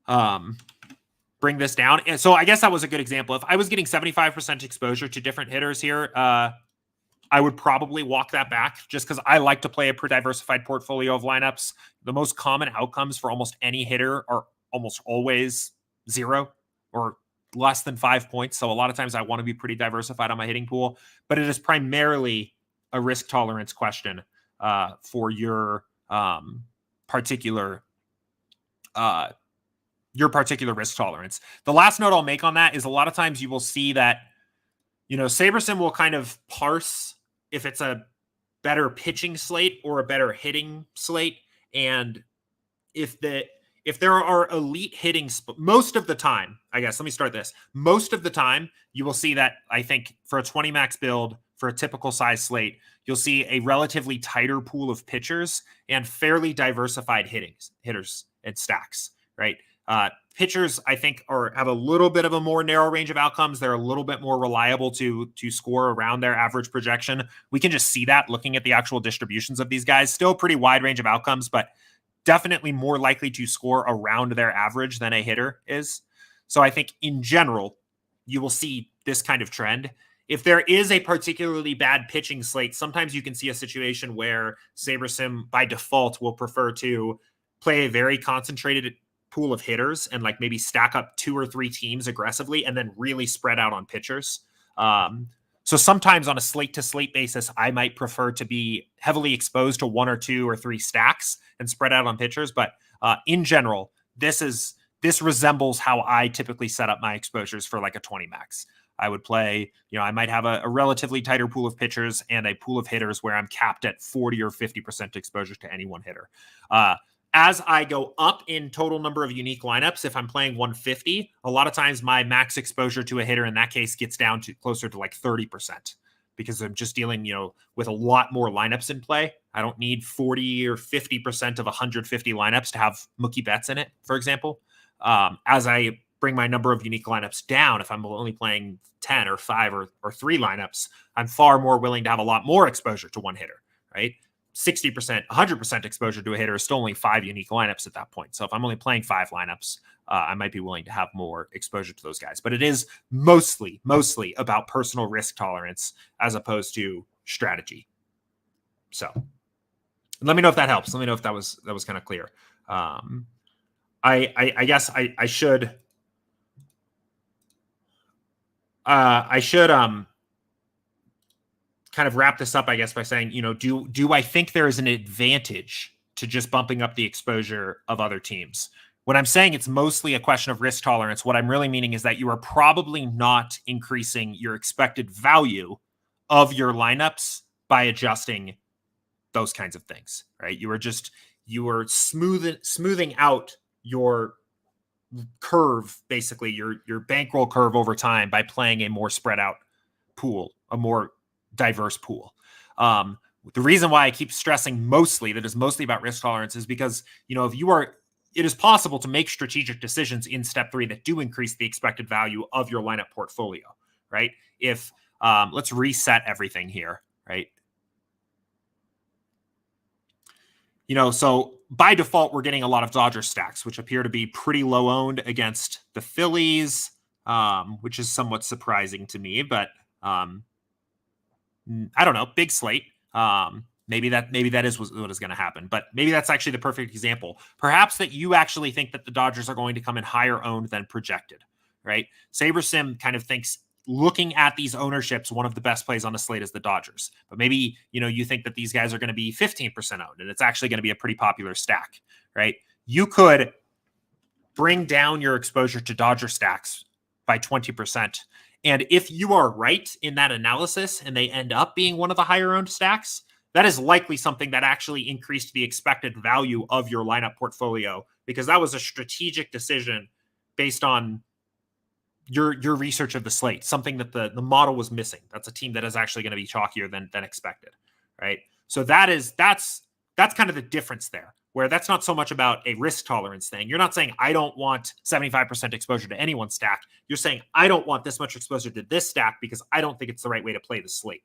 bring bring this down. And so I guess that was a good example. If I was getting 75% exposure to different hitters here, I would probably walk that back just because I like to play a pretty diversified portfolio of lineups. The most common outcomes for almost any hitter are almost always 0 or less than 5 points. So a lot of times I want to be pretty diversified on my hitting pool, but it is primarily a risk tolerance question for your particular risk tolerance. The last note I'll make on that is a lot of times you will see that, SaberSim will kind of parse if it's a better pitching slate or a better hitting slate. And if there are elite hitting, most of the time, I guess, let me start this. Most of the time, you will see that, I think, for a 20 max build, for a typical size slate, you'll see a relatively tighter pool of pitchers and fairly diversified hitters and stacks, right? Pitchers, I think, have a little bit of a more narrow range of outcomes. They're a little bit more reliable to score around their average projection. We can just see that looking at the actual distributions of these guys. Still pretty wide range of outcomes, but definitely more likely to score around their average than a hitter is. So I think in general, you will see this kind of trend. If there is a particularly bad pitching slate, sometimes you can see a situation where SaberSim by default will prefer to play a very concentrated pool of hitters and like maybe stack up 2 or 3 teams aggressively and then really spread out on pitchers. So sometimes on a slate to slate basis, I might prefer to be heavily exposed to 1 or 2 or 3 stacks and spread out on pitchers. But in general, this resembles how I typically set up my exposures for like a 20 max. I would play, I might have a relatively tighter pool of pitchers and a pool of hitters where I'm capped at 40 or 50% exposure to any one hitter. As I go up in total number of unique lineups, if I'm playing 150, a lot of times my max exposure to a hitter in that case gets down to closer to like 30% because I'm just dealing, with a lot more lineups in play. I don't need 40 or 50% of 150 lineups to have Mookie Betts in it, for example. As I bring my number of unique lineups down, if I'm only playing 10 or 5 or 3 lineups, I'm far more willing to have a lot more exposure to one hitter, right? 60%, 100% exposure to a hitter is still only 5 unique lineups at that point. So if I'm only playing 5 lineups, I might be willing to have more exposure to those guys. But it is mostly about personal risk tolerance as opposed to strategy. So let me know if that helps. Let me know if that was kind of clear. I guess I should kind of wrap this up, I guess, by saying, do I think there is an advantage to just bumping up the exposure of other teams? When I'm saying it's mostly a question of risk tolerance, what I'm really meaning is that you are probably not increasing your expected value of your lineups by adjusting those kinds of things, right? You are smoothing out your curve, basically your bankroll curve over time by playing a more spread out pool, a more diverse pool. The reason why I keep stressing that is mostly about risk tolerance is because, it is possible to make strategic decisions in step 3 that do increase the expected value of your lineup portfolio, right? If let's reset everything here, right? So by default, we're getting a lot of Dodger stacks, which appear to be pretty low owned against the Phillies, which is somewhat surprising to me, but I don't know, big slate. Maybe that is what is going to happen, but maybe that's actually the perfect example. Perhaps that you actually think that the Dodgers are going to come in higher owned than projected, right? SaberSim kind of thinks, looking at these ownerships, one of the best plays on the slate is the Dodgers. But maybe, you think that these guys are going to be 15% owned and it's actually going to be a pretty popular stack, right? You could bring down your exposure to Dodger stacks by 20%. And if you are right in that analysis and they end up being one of the higher owned stacks, that is likely something that actually increased the expected value of your lineup portfolio, because that was a strategic decision based on your research of the slate, something that the model was missing. That's a team that is actually going to be chalkier than expected, right? So that's kind of the difference there, where that's not so much about a risk tolerance thing. You're not saying, I don't want 75% exposure to any one stack. You're saying, I don't want this much exposure to this stack because I don't think it's the right way to play the slate.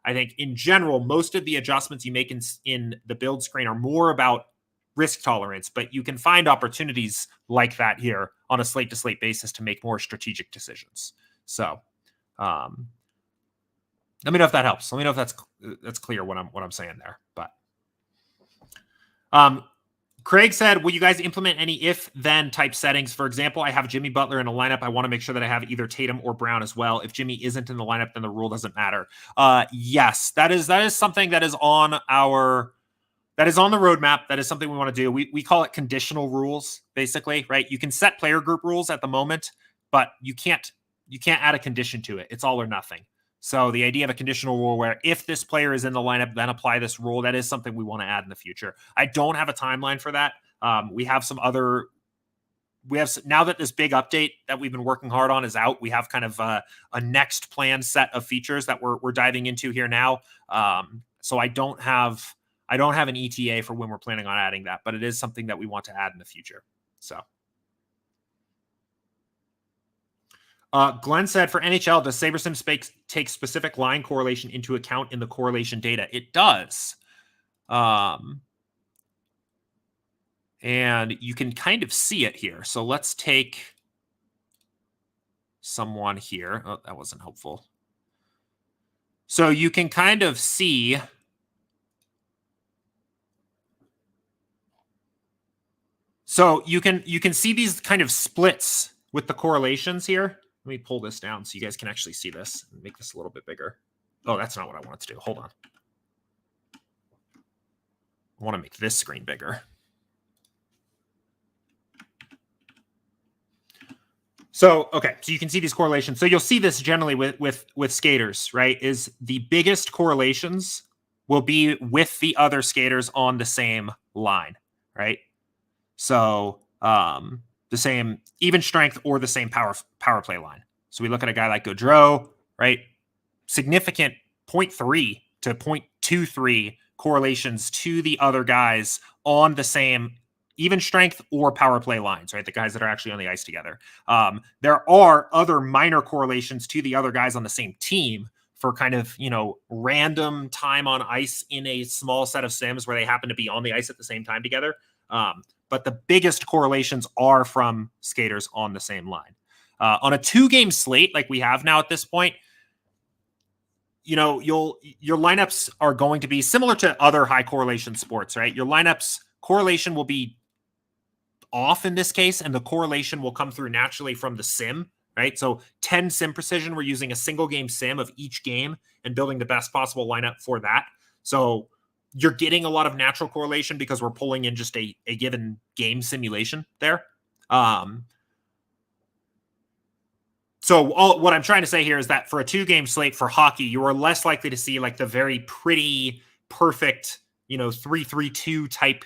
I think in general, most of the adjustments you make in the build screen are more about risk tolerance, but you can find opportunities like that here on a slate to slate basis to make more strategic decisions. So let me know if that helps. Let me know if that's clear what I'm saying there. But Craig said, will you guys implement any if-then type settings? For example, I have Jimmy Butler in a lineup. I want to make sure that I have either Tatum or Brown as well. If Jimmy isn't in the lineup, then the rule doesn't matter. Yes, that is something that is on the roadmap. That is something we want to do. We call it conditional rules, basically, right? You can set player group rules at the moment, but you can't add a condition to it. It's all or nothing. So the idea of a conditional rule where if this player is in the lineup, then apply this rule, that is something we want to add in the future. I don't have a timeline for that. Now that this big update that we've been working hard on is out, we have kind of a next planned set of features that we're diving into here now. So I don't have an ETA for when we're planning on adding that, but it is something that we want to add in the future. So. Glenn said, for NHL, does SaberSim take specific line correlation into account in the correlation data? It does. And you can kind of see it here. So let's take someone here. Oh, that wasn't helpful. So you can kind of see. So you can see these kind of splits with the correlations here. Let me pull this down so you guys can actually see this and make this a little bit bigger. Oh, that's not what I wanted to do. Hold on. I want to make this screen bigger. So, okay, so you can see these correlations. So you'll see this generally with skaters, right? Is the biggest correlations will be with the other skaters on the same line, right? So, the same even strength or the same power play line. So we look at a guy like Gaudreau, right? Significant 0.3 to 0.23 correlations to the other guys on the same even strength or power play lines, right? The guys that are actually on the ice together. There are other minor correlations to the other guys on the same team for kind of, random time on ice in a small set of sims where they happen to be on the ice at the same time together. But the biggest correlations are from skaters on the same line. On a 2-game slate like we have now at this point, your lineups are going to be similar to other high correlation sports, right? Your lineups correlation will be off in this case, and the correlation will come through naturally from the sim, right? So 10 sim precision, we're using a single game sim of each game and building the best possible lineup for that. So you're getting a lot of natural correlation because we're pulling in just a given game simulation there. So what I'm trying to say here is that for a 2-game slate for hockey, you are less likely to see like the very pretty, perfect, 3-3-2 type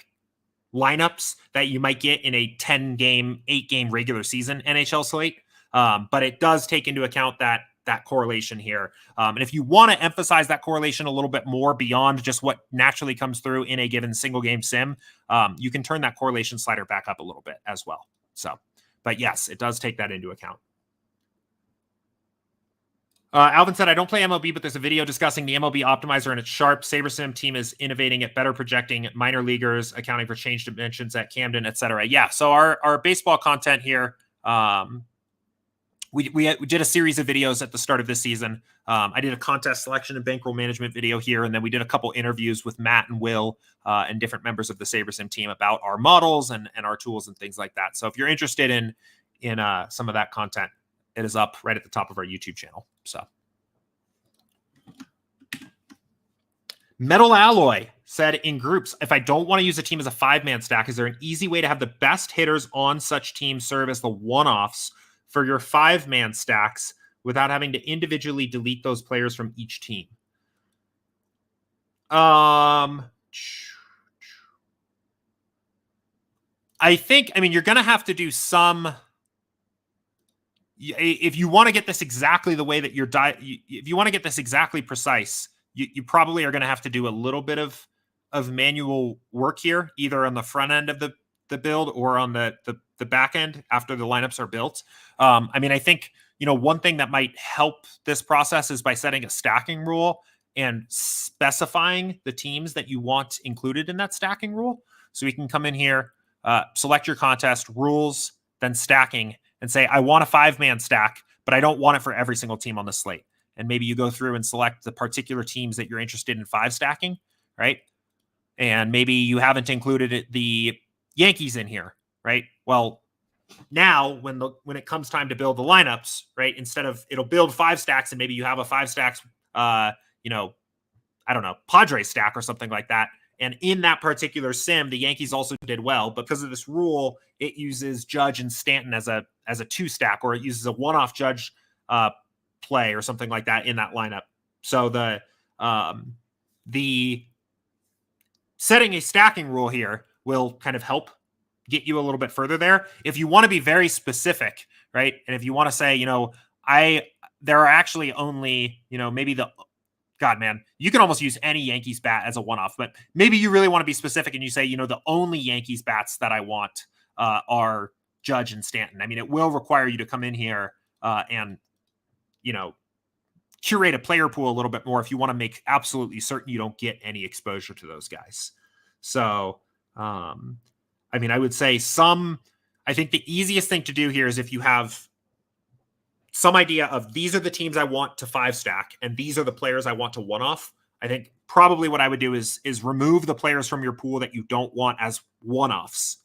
lineups that you might get in a 10-game, 8-game regular season NHL slate. But it does take into account that correlation here. And if you want to emphasize that correlation a little bit more beyond just what naturally comes through in a given single game sim, you can turn that correlation slider back up a little bit as well. So, but yes, it does take that into account. Alvin said, I don't play MLB, but there's a video discussing the MLB optimizer and it's sharp. SaberSim team is innovating at better projecting minor leaguers, accounting for change dimensions at Camden, etc. Yeah, so our baseball content here, we did a series of videos at the start of this season. I did a contest selection and bankroll management video here, and then we did a couple interviews with Matt and Will and different members of the SaberSim team about our models and our tools and things like that. So if you're interested in some of that content, it is up right at the top of our YouTube channel. So Metal Alloy said in groups, if I don't want to use a team as a 5-man stack, is there an easy way to have the best hitters on such teams serve as the one-offs for your 5-man stacks without having to individually delete those players from each team? I think, you're going to have to do some. If you want to get this exactly the way that if you want to get this exactly precise, you probably are going to have to do a little bit of manual work here, either on the front end of the build or on the back end after the lineups are built. I think, one thing that might help this process is by setting a stacking rule and specifying the teams that you want included in that stacking rule. So we can come in here, select your contest rules, than stacking and say, I want a 5-man stack, but I don't want it for every single team on the slate. And maybe you go through and select the particular teams that you're interested in 5 stacking, right? And maybe you haven't included the Yankees in here, right? Well, now when it comes time to build the lineups, right? Instead of it'll build 5 stacks and maybe you have a 5 stacks, I don't know, Padres stack or something like that. And in that particular sim, the Yankees also did well, but because of this rule, it uses Judge and Stanton as a 2 stack, or it uses a one-off Judge play or something like that in that lineup. So the setting a stacking rule here will kind of help get you a little bit further there. If you want to be very specific, right? And if you want to say, there are actually only, maybe God, man, you can almost use any Yankees bat as a one-off, but maybe you really want to be specific and you say, the only Yankees bats that I want are Judge and Stanton. I mean, it will require you to come in here and, curate a player pool a little bit more if you want to make absolutely certain you don't get any exposure to those guys. So, I would say I think the easiest thing to do here is if you have some idea of these are the teams I want to 5 stack and these are the players I want to one off. I think probably what I would do is remove the players from your pool that you don't want as one-offs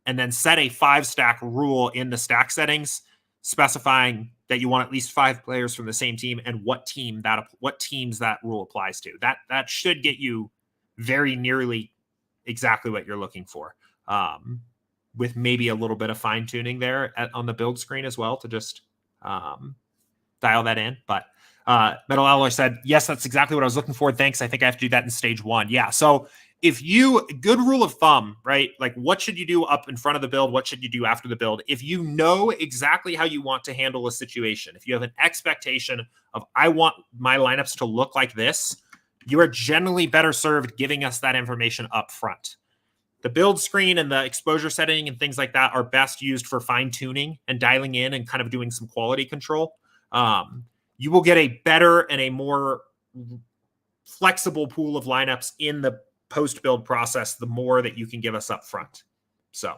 and then set a 5 stack rule in the stack settings specifying that you want at least 5 players from the same team and what teams that rule applies to. That should get you very nearly exactly what you're looking for. With maybe a little bit of fine tuning there on the build screen as well to just dial that in. But Metal Alloy said, yes, that's exactly what I was looking for. Thanks. I think I have to do that in stage 1. Yeah. So good rule of thumb, right? Like what should you do up in front of the build? What should you do after the build? If you know exactly how you want to handle a situation, if you have an expectation of, I want my lineups to look like this, you are generally better served giving us that information up front. The build screen and the exposure setting and things like that are best used for fine tuning and dialing in and kind of doing some quality control. You will get a better and a more flexible pool of lineups in the post-build process, the more that you can give us up front. So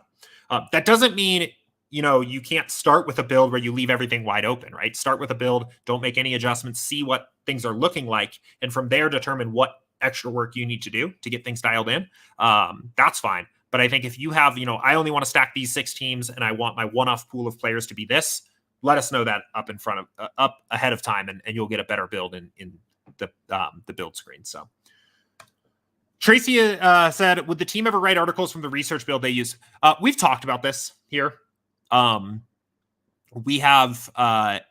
that doesn't mean, you can't start with a build where you leave everything wide open, right? Start with a build, don't make any adjustments, see what things are looking like, and from there determine what extra work you need to do to get things dialed in. That's fine. But I think if you have, I only want to stack these 6 teams and I want my one-off pool of players to be this, let us know that up ahead of time and you'll get a better build in the build screen. So Tracy said, would the team ever write articles from the research build they use? We've talked about this here. We have that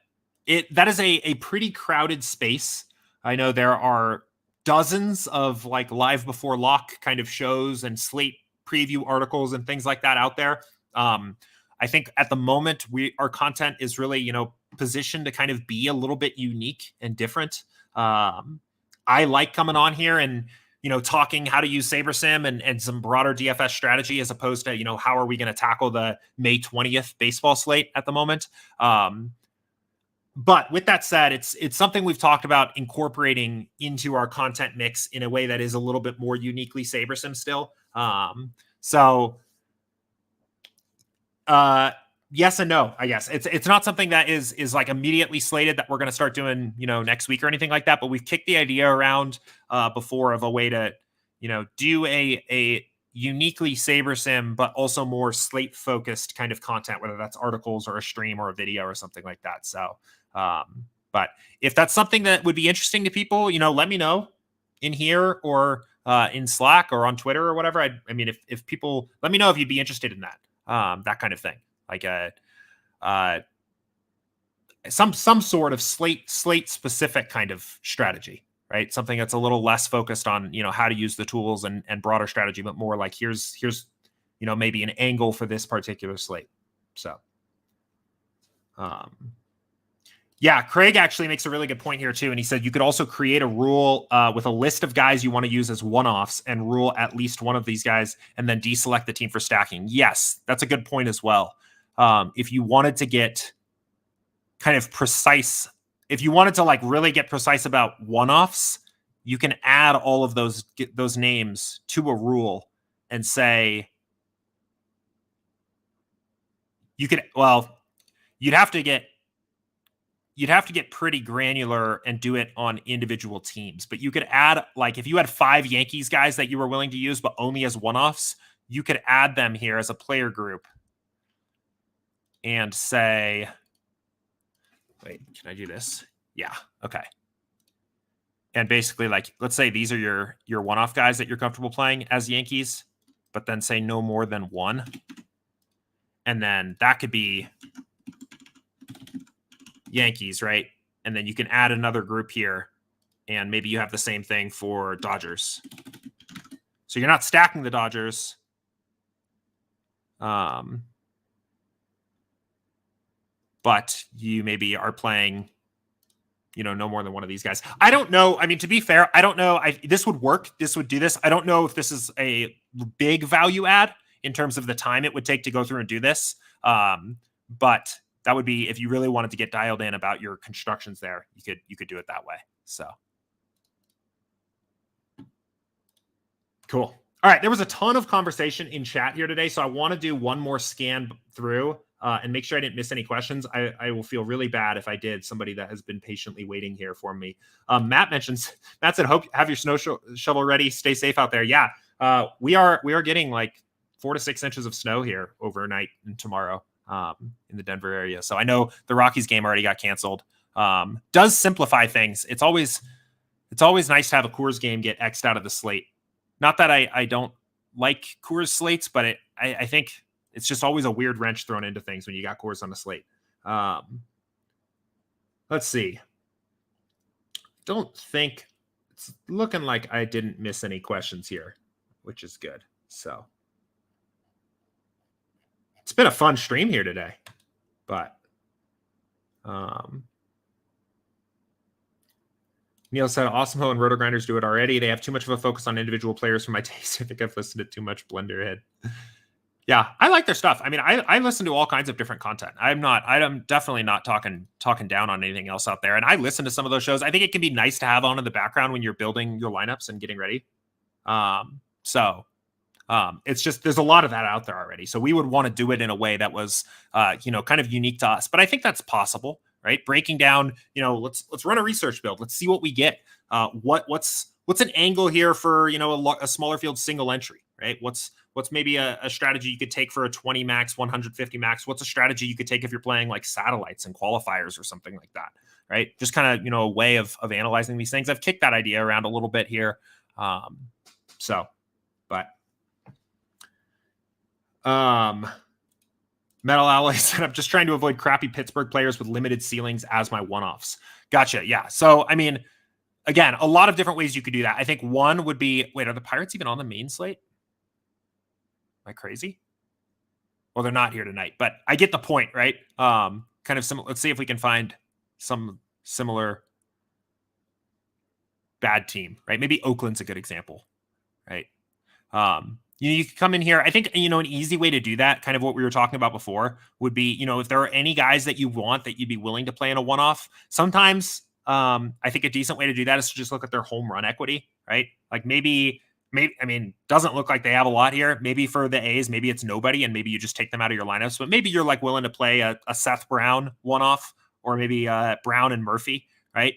is a pretty crowded space. I know there are dozens of like live before lock kind of shows and slate preview articles and things like that out there. I think at the moment our content is really, positioned to kind of be a little bit unique and different. I like coming on here and, talking how to use SaberSim and some broader DFS strategy as opposed to, how are we going to tackle the May 20th baseball slate at the moment. But with that said, it's something we've talked about incorporating into our content mix in a way that is a little bit more uniquely SaberSim still. Yes and no, I guess. It's not something that is like immediately slated that we're going to start doing, next week or anything like that. But we've kicked the idea around before of a way to, do a uniquely SaberSim, but also more slate focused kind of content, whether that's articles or a stream or a video or something like that. So, but if that's something that would be interesting to people, let me know in here or in Slack or on Twitter or whatever. If people, let me know if you'd be interested in that kind of thing. Like some sort of slate specific kind of strategy, right? Something that's a little less focused on, how to use the tools and broader strategy, but more like here's, maybe an angle for this particular slate. So, yeah, Craig actually makes a really good point here too. And he said, you could also create a rule with a list of guys you want to use as one-offs and rule at least one of these guys and then deselect the team for stacking. Yes, that's a good point as well. If you wanted to get kind of precise, if you wanted to like really get precise about one-offs, you can add all of those names to a rule and say, you could, you'd have to get pretty granular and do it on individual teams, but you could add, like, if you had 5 Yankees guys that you were willing to use, but only as one-offs, you could add them here as a player group and say, wait, can I do this? Yeah. Okay. And basically, like, let's say these are your one-off guys that you're comfortable playing as Yankees, but then say no more than 1. And then that could be Yankees, right? And then you can add another group here, and maybe you have the same thing for Dodgers. So you're not stacking the Dodgers. But you maybe are playing, no more than one of these guys. I don't know. I mean, to be fair, I don't know. This would work. This would do this. I don't know if this is a big value add in terms of the time it would take to go through and do this. But that would be, if you really wanted to get dialed in about your constructions there, you could do it that way. So cool. All right. There was a ton of conversation in chat here today, so I want to do one more scan through and make sure I didn't miss any questions. I will feel really bad if I did. Somebody that has been patiently waiting here for me. Matt said, hope have your snow shovel ready. Stay safe out there. Yeah. We are getting like 4 to 6 inches of snow here overnight and tomorrow in the Denver area. So I know the Rockies game already got canceled. Does simplify things. It's always nice to have a Coors game get X'd out of the slate. Not that I don't like Coors slates, but I think it's just always a weird wrench thrown into things when you got Coors on the slate. Let's see. Don't think it's looking like I didn't miss any questions here, which is good. So it's been a fun stream here today, but Neil said, Awesome Ho and Roto Grinders do it already. They have too much of a focus on individual players for my taste. I think I've listened to too much Blenderhead. Yeah, I like their stuff. I mean, I listen to all kinds of different content. I'm definitely not talking down on anything else out there. And I listen to some of those shows. I think it can be nice to have on in the background when you're building your lineups and getting ready. It's just, there's a lot of that out there already. So we would want to do it in a way that was, kind of unique to us. But I think that's possible, right? Breaking down, let's run a research build. Let's see what we get. What's an angle here for, a smaller field single entry, right? What's maybe a strategy you could take for a 20 max, 150 max? What's a strategy you could take if you're playing like satellites and qualifiers or something like that, right? Just kind of, a way of analyzing these things. I've kicked that idea around a little bit here. Metal Alloy said, I'm just trying to avoid crappy Pittsburgh players with limited ceilings as my one-offs. Gotcha. Yeah. So, I mean, again, a lot of different ways you could do that. I think one would be, wait, are the Pirates even on the main slate? Am I crazy? Well, they're not here tonight, but I get the point, right? Kind of similar. Let's see if we can find some similar bad team, right? Maybe Oakland's a good example, right? You could come in here. I think, an easy way to do that, kind of what we were talking about before, would be, if there are any guys that you want that you'd be willing to play in a one-off. Sometimes I think a decent way to do that is to just look at their home run equity, right? Like maybe, doesn't look like they have a lot here. Maybe for the A's, maybe it's nobody, and maybe you just take them out of your lineups. But maybe you're like willing to play a Seth Brown one-off, or maybe Brown and Murphy, right?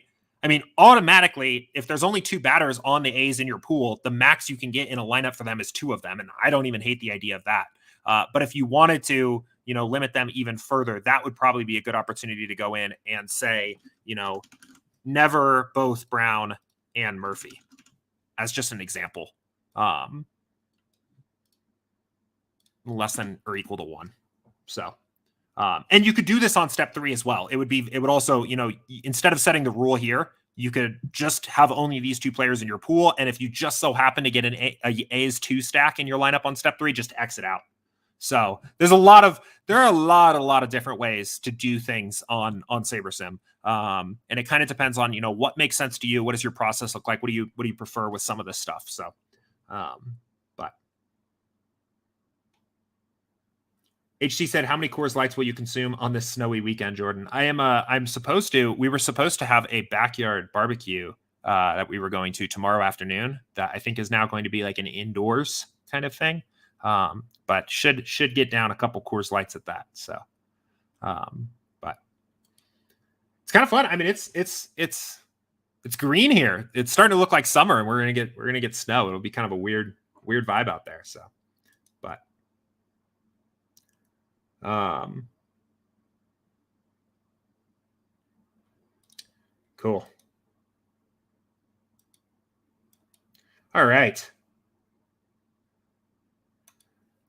Automatically, if there's only 2 batters on the A's in your pool, the max you can get in a lineup for them is 2 of them. And I don't even hate the idea of that. But if you wanted to, limit them even further, that would probably be a good opportunity to go in and say, never both Brown and Murphy, as just an example. Less than or equal to 1. So. And you could do this on step 3 as well. It would also, instead of setting the rule here, you could just have only these 2 players in your pool. And if you just so happen to get an A's 2 stack in your lineup on step 3, just exit out. So there are a lot of different ways to do things on SaberSim. And it kind of depends on, what makes sense to you. What does your process look like? What do you prefer with some of this stuff? So, HC said, how many Coors Lights will you consume on this snowy weekend, Jordan? we were supposed to have a backyard barbecue that we were going to tomorrow afternoon that I think is now going to be like an indoors kind of thing. But should get down a couple Coors Lights at that. So But it's kind of fun. I mean, it's green here. It's starting to look like summer, and we're gonna get snow. It'll be kind of a weird vibe out there. So, but cool. All right.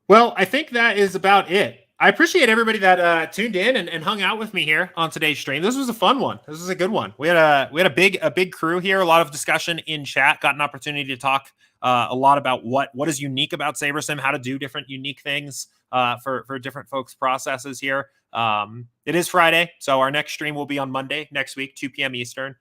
Well, I think that is about it. I appreciate everybody that tuned in and hung out with me here on today's stream. This was a fun one. This was a good one. We had a big crew here. A lot of discussion in chat. Got an opportunity to talk a lot about what is unique about SaberSim, how to do different unique things for different folks' processes here. It is Friday, so our next stream will be on Monday next week, 2 p.m. Eastern.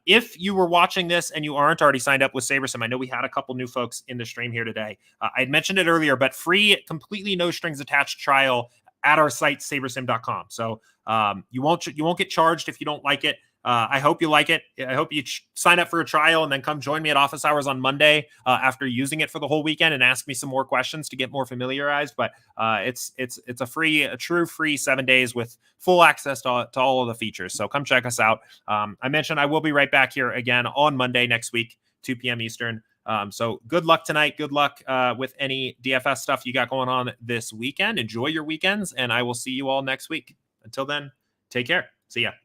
If you were watching this and you aren't already signed up with SaberSim, I know we had a couple new folks in the stream here today. I had mentioned it earlier, but free, completely no strings attached trial at our site, SaberSim.com. So you won't get charged if you don't like it. I hope you like it. I hope you sign up for a trial and then come join me at office hours on Monday after using it for the whole weekend and ask me some more questions to get more familiarized. But it's a true free 7 days with full access to all of the features. So come check us out. I mentioned I will be right back here again on Monday next week, 2 p.m. Eastern. So good luck tonight. Good luck with any DFS stuff you got going on this weekend. Enjoy your weekends, and I will see you all next week. Until then, take care. See ya.